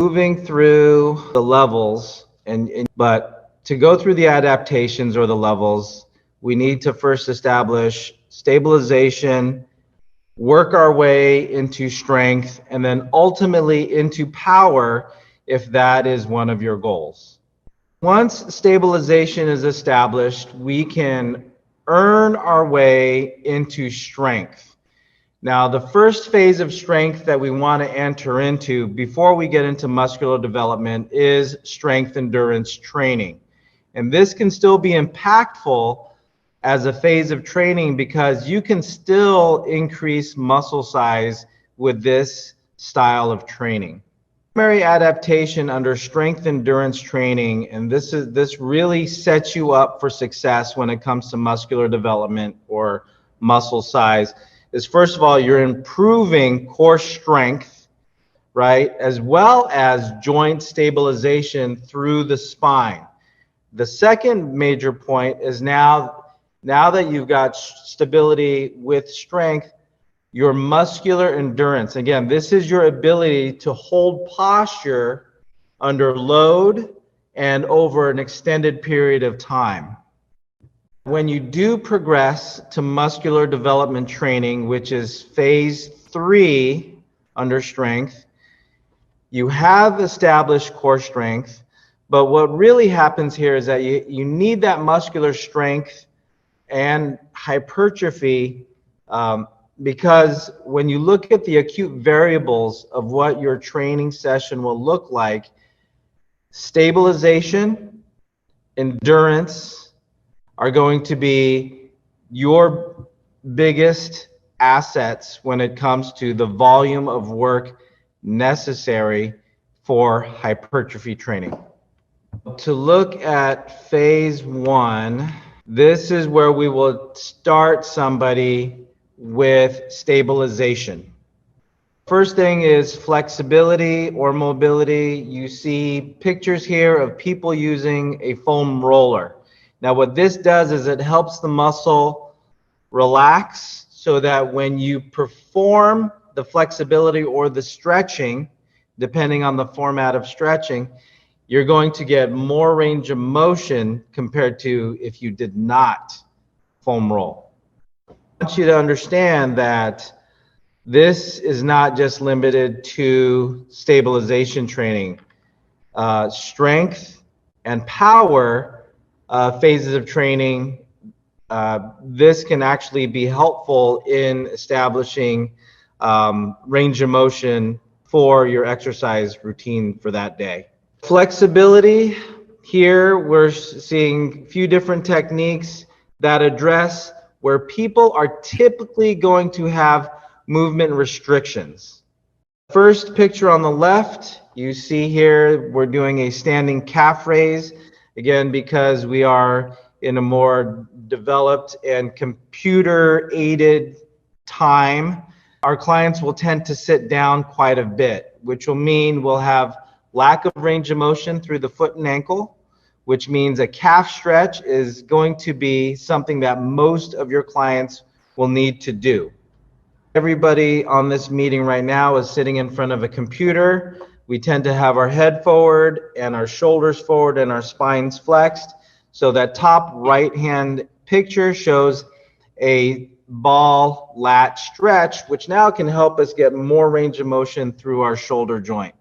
moving through the levels, but to go through the adaptations or the levels, we need to first establish stabilization, work our way into strength, and then ultimately into power if that is one of your goals. Once stabilization is established, we can earn our way into strength. Now, the first phase of strength that we want to enter into before we get into muscular development is strength endurance training. And this can still be impactful as a phase of training because you can still increase muscle size with this style of training. Primary adaptation under strength endurance training, and this really sets you up for success when it comes to muscular development or muscle size, is first of all, you're improving core strength, right? As well as joint stabilization through the spine. The second major point is now that you've got stability with strength, your muscular endurance. Again, this is your ability to hold posture under load and over an extended period of time. When you do progress to muscular development training, which is phase 3 under strength, you have established core strength, but what really happens here is that you need that muscular strength and hypertrophy because when you look at the acute variables of what your training session will look like, stabilization, endurance, are going to be your biggest assets when it comes to the volume of work necessary for hypertrophy training. To look at phase 1, this is where we will start somebody with stabilization. First thing is flexibility or mobility. You see pictures here of people using a foam roller. Now, what this does is it helps the muscle relax so that when you perform the flexibility or the stretching, depending on the format of stretching, you're going to get more range of motion compared to if you did not foam roll. I want you to understand that this is not just limited to stabilization training. Strength and power phases of training, this can actually be helpful in establishing range of motion for your exercise routine for that day. Flexibility, here we're seeing a few different techniques that address where people are typically going to have movement restrictions. First picture on the left, you see here we're doing a standing calf raise. Again, because we are in a more developed and computer-aided time, our clients will tend to sit down quite a bit, which will mean we'll have lack of range of motion through the foot and ankle, which means a calf stretch is going to be something that most of your clients will need to do. Everybody on this meeting right now is sitting in front of a computer. We tend to have our head forward and our shoulders forward and our spines flexed. So that top right-hand picture shows a ball lat stretch, which now can help us get more range of motion through our shoulder joint.